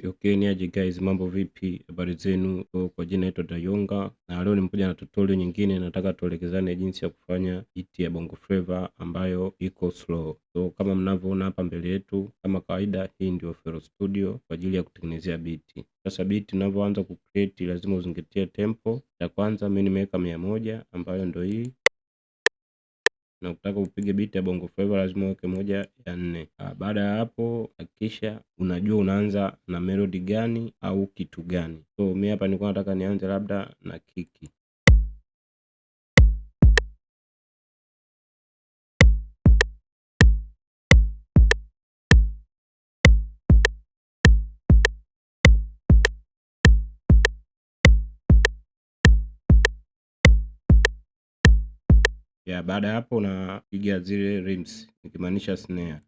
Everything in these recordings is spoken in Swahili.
Okay, ni aje guys, mambo vipi? Habari zenu? Kwa jina naitwa Dayonga na leo nimekuja na tutorial nyingine. Nataka tuelekezane jinsi ya kufanya beat ya Bongo Flava ambayo iko slow. So kama mnavyoona hapa mbele yetu, kama kawaida, hii ndio FL Studio kwa ajili ya kutengenezea beat. Sasa beat unavyoanza kucreate lazima uzingatie tempo. Ya kwanza mimi nimeweka 100 ambayo ndio hii, na ukitaka upige beat ya Bongo Flava lazima uweke 1/4. Baada ya hapo hakikisha unajua unaanza na melody gani au kitu gani. So mimi hapa nilikuwa nataka nianze labda na kiki. Baada ya hapo unapiga zile rims, nikimaanisha snare.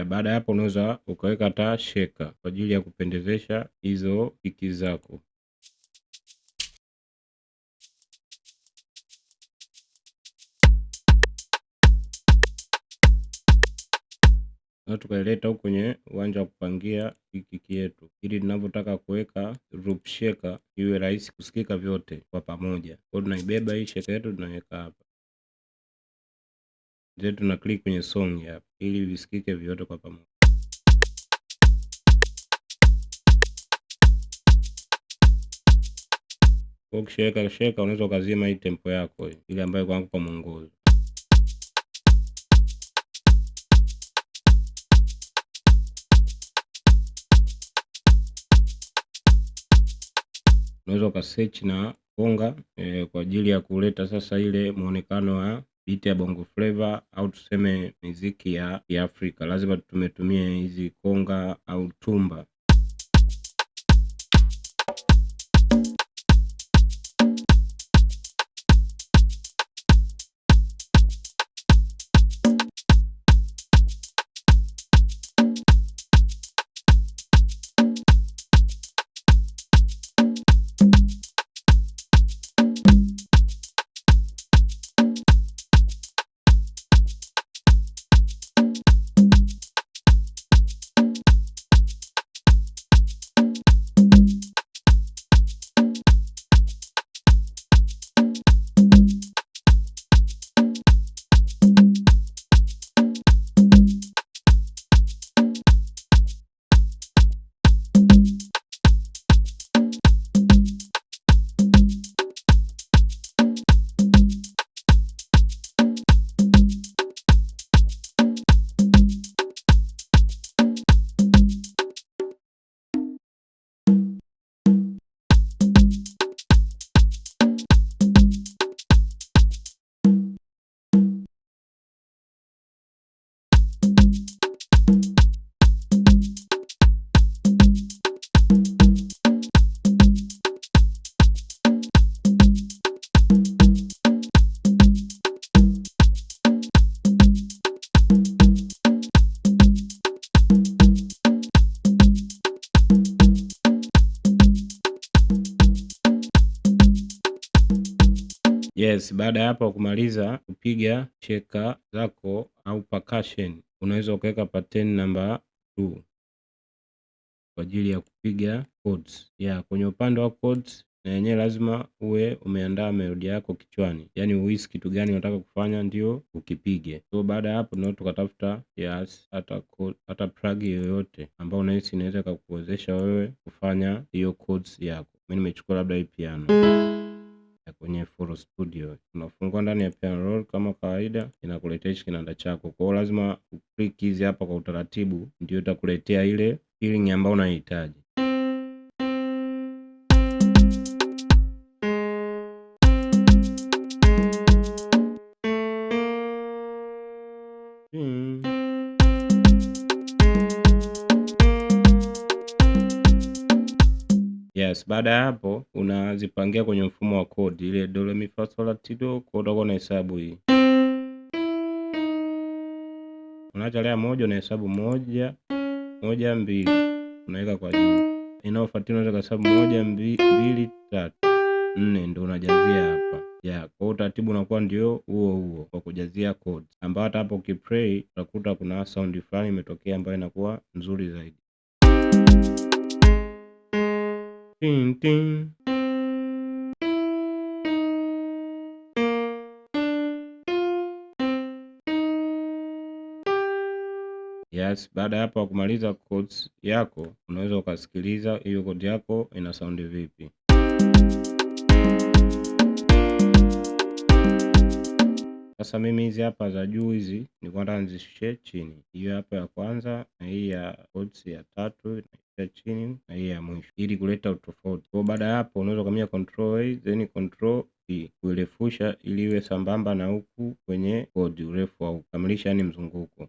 Baada ya hapo unaweza ukaweka hata shaker kwa ajili ya kupendezesha hizo kiki zako. Na tukaileta huko kwenye uwanja wa kupangia kiki yetu, ili tunavyotaka kuweka loop shaker iwe rahisi kusikika vyote kwa pamoja. Kwa hiyo tunaibeba hii shaker yetu tunaweka hapa, ndio tuna click kwenye song hapa ili visikike vyote kwa pamoja. Ukishaweka shaker unaweza ukazima hii tempo yako ile ambayo kwa mwongozo. Unaweza ukasearch na konga kwa ajili ya kuleta sasa ile muonekano wa beat ya Bongo Flava au tuseme muziki ya Afrika. Lazima tumetumia hizi konga au tumba. Baada ya hapo kumaliza kupiga cheka zako au percussion, unaweza ukaweka pattern namba 2 kwa ajili ya kupiga chords. Kwenye upande wa chords na yenyewe lazima uwe umeandaa melodi yako kichwani, yaani uhisi kitu gani unataka kufanya ndio ukipige. So baada ya hapo ndio tukatafuta hata plug yoyote ambayo unahisi inaweza kukuwezesha wewe kufanya hiyo chords yako. Mimi nimechukua labda hii piano. kwenye FL Studio. Unafungua ndani ya piano roll kama kawaida, inakuletea hichi kinanda chako. Kwa hiyo lazima uklik hizi hapa kwa utaratibu, ndio itakuletea ile feeling ambayo unahitaji. Yes, baada ya hapo unazipangia kwenye mfumo wa kodi ile do re mi fa sol la ti do. Kwa utakuwa na hesabu hii, unaacha lea moja, unahesabu 1 1 2, unaweka kwa juu. Inayofuatia unaweza kuhesabu 1 2 3 4, ndio unajazia hapa. Kwa utaratibu unakuwa ndio huo kwa kujazia chords, ambao hata hapo ukiplay utakuta kuna sound fulani imetokea ambayo inakuwa nzuri zaidi. Ting ting. Yes, baada ya hapo kumaliza chords yako, unaweza ukasikiliza hiyo chord yako ina sound vipi. Sasa mimi hizi hapa za juu hizi nilikuwa nataka nizishushe chini. Hiyo hapa ya kwanza na hii ya chords ya tatu na chini na hii ya mwisho, ili kuleta utofauti. Kwa baada ya hapo unaweza kutumia control A then control P kuirefusha ili iwe sambamba na huku kwenye chord, urefu au kukamilisha yani mzunguko.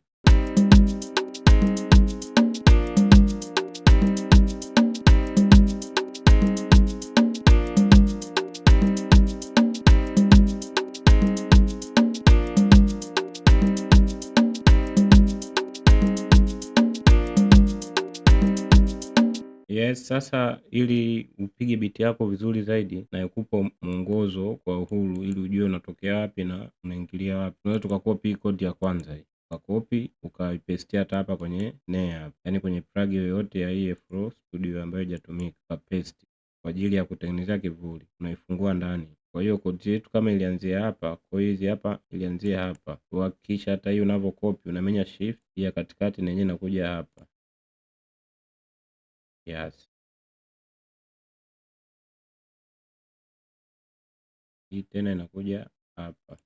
Yes, sasa ili upige biti yako vizuri zaidi na ikupa mwongozo kwa uhuru ili ujue unatokea wapi na unaingilia wapi, unaweza tukakopi code ya kwanza hii, ukakopi ukaipestia hata hapa kwenye snare, yani kwenye plug yoyote ya hii FL Studio ambayo haijatumika, ukapaste kwa ajili ya kutengenezea kivuli, unaifungua ndani. Kwa hiyo code yetu kama ilianzia hapa, kwa hiyo hizi hapa ilianzia hapa. Uhakikisha hata hii unavyokopi unamenya shift ya katikati na yenyewe inakuja hapa. Yes. Hii tena inakuja hapa.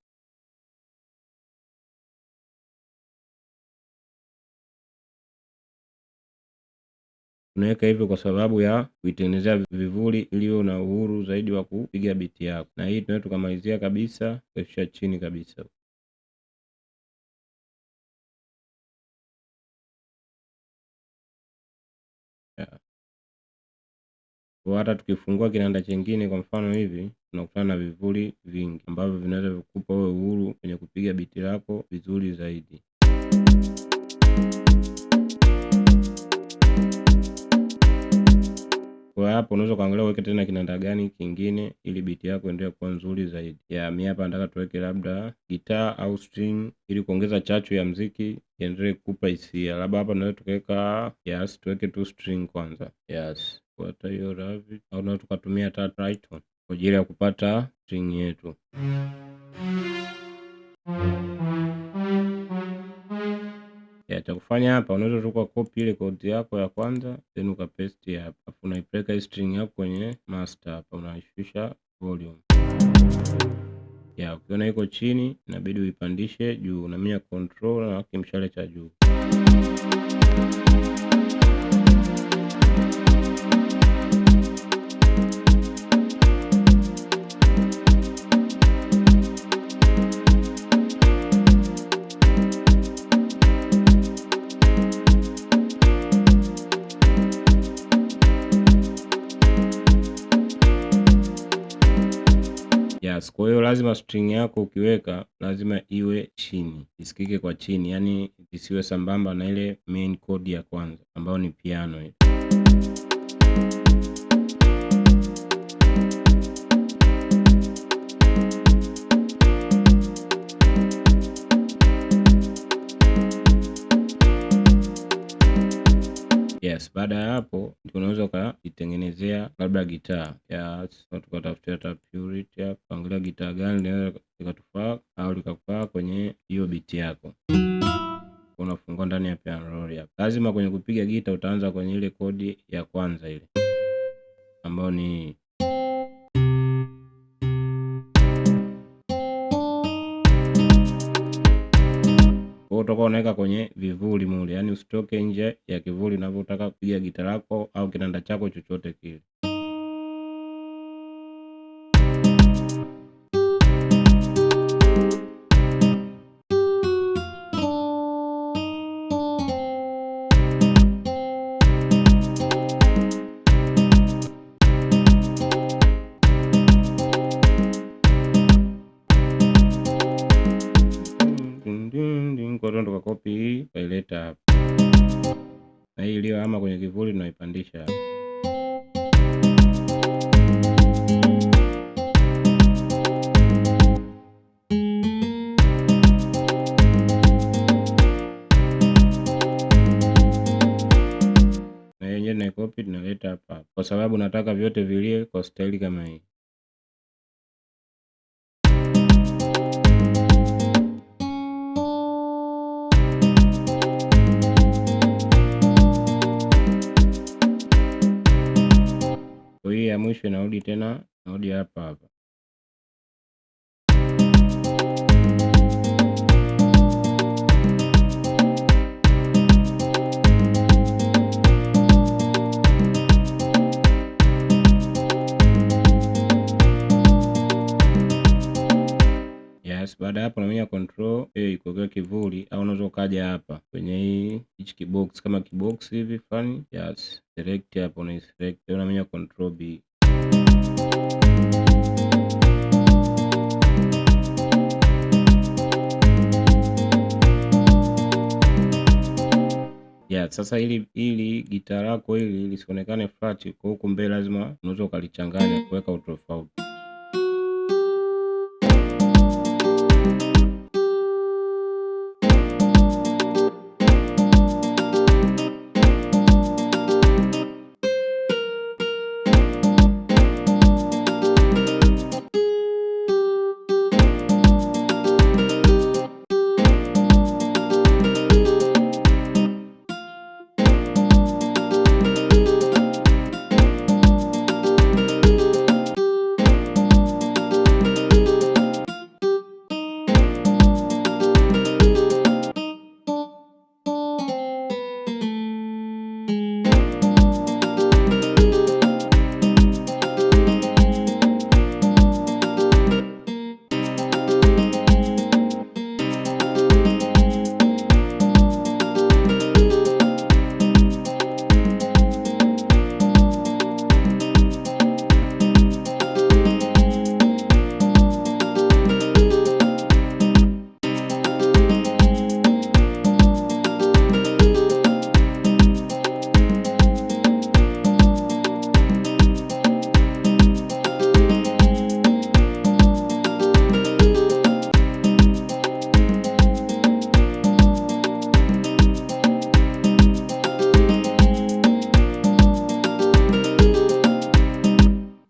Unaweka hivyo kwa sababu ya kuitengenezea vivuli ili uwe na uhuru zaidi wa kupiga biti yako. Na hii tunaweza tukamalizia kabisa kushusha chini kabisa. Kwa hata tukifungua kinanda chingine kwa mfano hivi, tunakutana na vivuli vingi ambavyo vinaweza kukupa wewe uhuru kwenye kupiga biti lako vizuri zaidi. Kwa hapo unaweza kuangalia uweke tena kinanda gani kingine ili biti yako endelee kuwa nzuri zaidi. Mimi hapa nataka tuweke labda gitaa au string ili kuongeza chachu ya muziki iendelee kukupa hisia. Labda hapa tunaweza tukaweka tuweke tu string kwanza. Kwa hiyo ravi au tunaweza tukatumia hata tritone kwa ajili ya kupata string yetu. Cha kufanya hapa unaweza tu copy ile chord yako ya kwanza then ukapaste hapa. Alafu unaipeleka hii string yako kwenye master hapa, unaishusha volume. Ukiona iko chini inabidi uipandishe juu, unamenya control na kimshale cha juu. Kwa hiyo lazima string yako ukiweka lazima iwe chini, isikike kwa chini, yani isiwe sambamba na ile main chord ya kwanza ambayo ni piano hii. Baada ya hapo unaweza ukaitengenezea labda gitaa. Tukatafutia hata Purity hapa, angalia gitaa gani linaweza likatufaa au likafaa kwenye hiyo biti yako. Unafungua ndani ya piano roll hapa. Lazima kwenye kupiga gitaa utaanza kwenye ile kodi ya kwanza ile ambayo ni utakuwa unaweka kwenye vivuli mule, yani usitoke nje ya kivuli unavyotaka kupiga gita lako au kinanda chako chochote kile. Kwa tukakopi hii tukaileta hapa, na hii iliyohama kwenye kivuli tunaipandisha hapa. Na yenyewe tunaikopi tunaleta hapa, kwa sababu nataka vyote vilie kwa staili kama hii. Kwa hii ya mwisho narudi tena, narudi hapa hapa. Yes, baada hapo unaminya control A kuweka kivuli, au unaweza ukaja hapa kwenye hichi kibox kama kibox hivi fani. Yes, select hapo na select, unaminya control B. Yeah, sasa ili gitaa lako hili lisionekane flat kwa huku mbele, lazima unaweza ukalichanganya kuweka utofauti.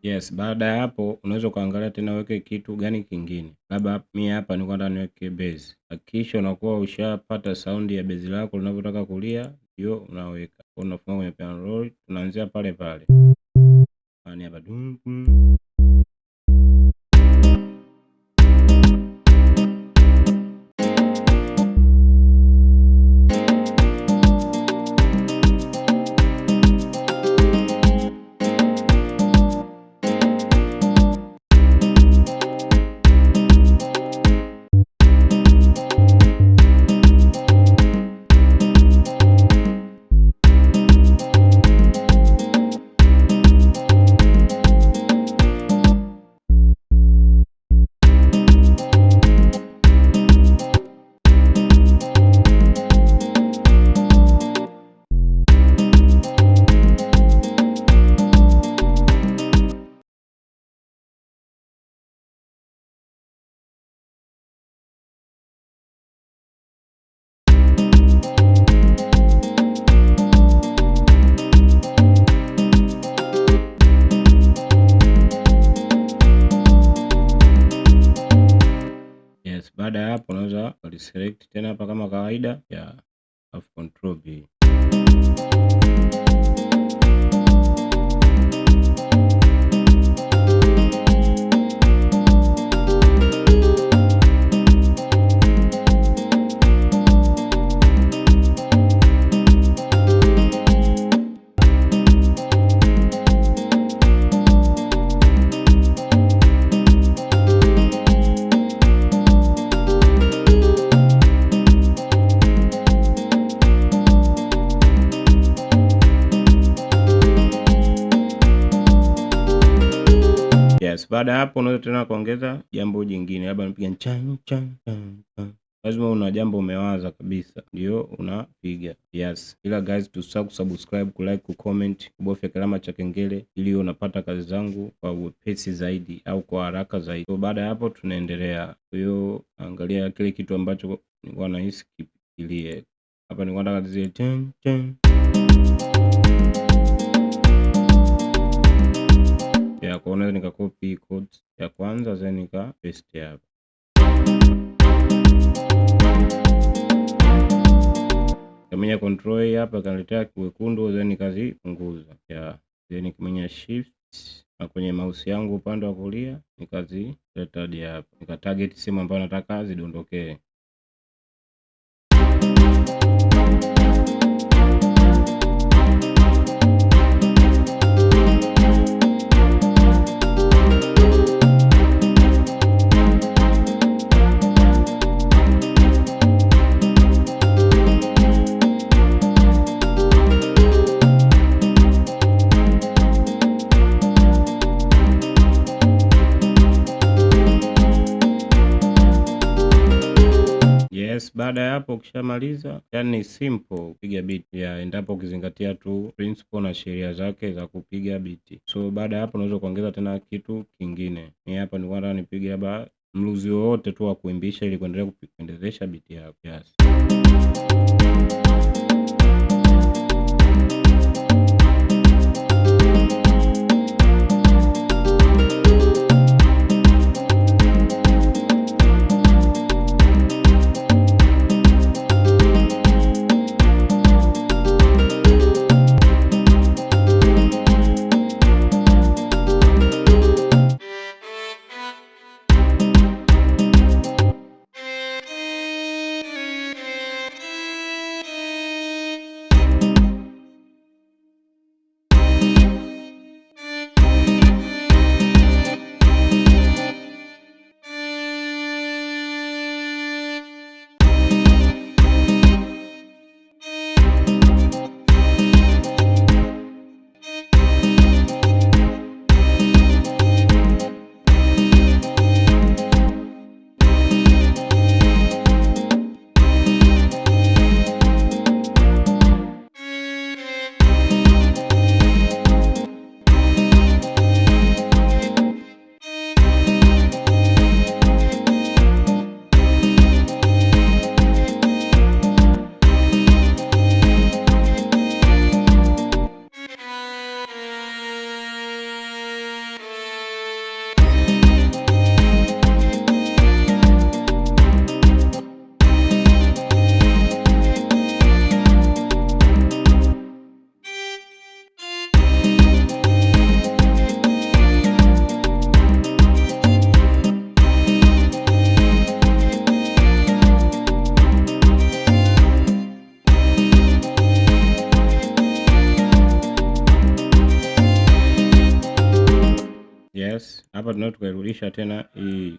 Yes, baada ya hapo unaweza ukaangalia tena uweke kitu gani kingine. Labda mimi hapa nilikuwa nataka niweke bass. Hakikisha unakuwa ushapata saundi ya bass lako linavyotaka kulia, hiyo unaweka. Unafunga kwenye piano roll, tunaanzia pale pale. Yaani hapa baada ya hapo unaweza uliselect tena hapa kama kawaida ya control B. Baada ya hapo unaweza tena kuongeza jambo jingine, labda unapiga chan chan chan chan. Lazima una jambo umewaza kabisa ndio unapiga. Yes. Ila guys, tusahau kusubscribe, kulike, kucomment, kubofya alama cha kengele ili unapata kazi zangu kwa wepesi zaidi au kwa haraka zaidi. So baada ya hapo tunaendelea. Kwa hiyo angalia kile kitu ambacho nilikuwa nahisi kipitie. Hapa nilikuwa nataka zile chan chan. Ya kwa unaweza nikakopi codes ya kwanza then nika paste hapa. Kamenya control hapa kaniletea wekundu then nikazipunguza. Ya then nikamenya shift na kwenye mouse yangu upande wa kulia nikazileta hadi hapa. Nika target sehemu ambayo nataka zidondokee. Yes, baada ya hapo ukishamaliza, yani simple kupiga beat ya endapo ukizingatia tu principle na sheria zake za kupiga beat. So baada ya hapo unaweza kuongeza tena kitu kingine. Ni hapa nilikuwa nataka nipige hapa mluzi wote tu wa kuimbisha ili kuendelea kupendezesha beat yako. Yes. Yes, hapa tunao tukairudisha tena hii.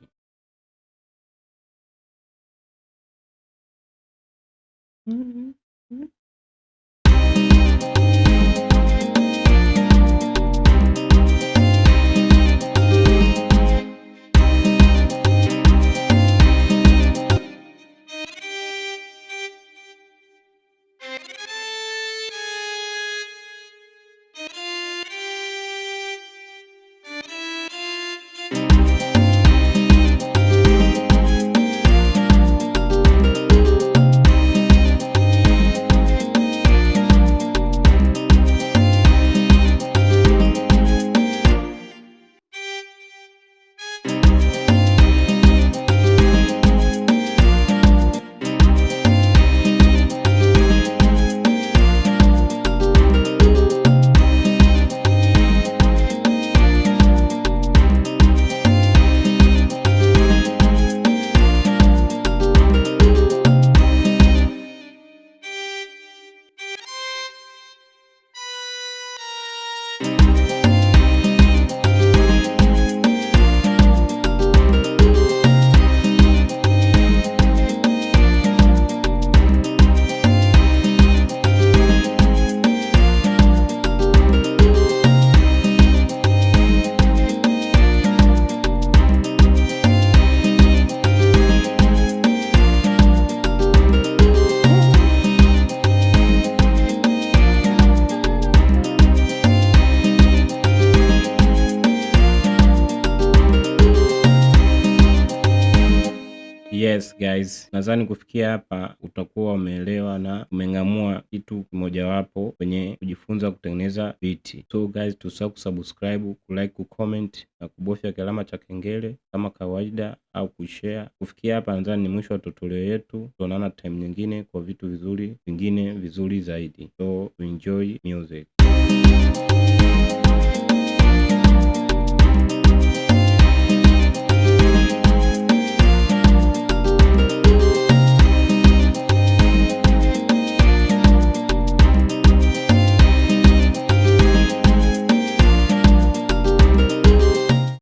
guys, nadhani kufikia hapa utakuwa umeelewa na umeng'amua kitu kimojawapo kwenye kujifunza kutengeneza beat. So guys, tusahau kusubscribe, kulike, kucomment na kubofya alama cha kengele kama kawaida, au kushare. Kufikia hapa nadhani ni mwisho wa tutorial yetu. Tuonana time nyingine kwa vitu vingine vizuri zaidi. So enjoy music.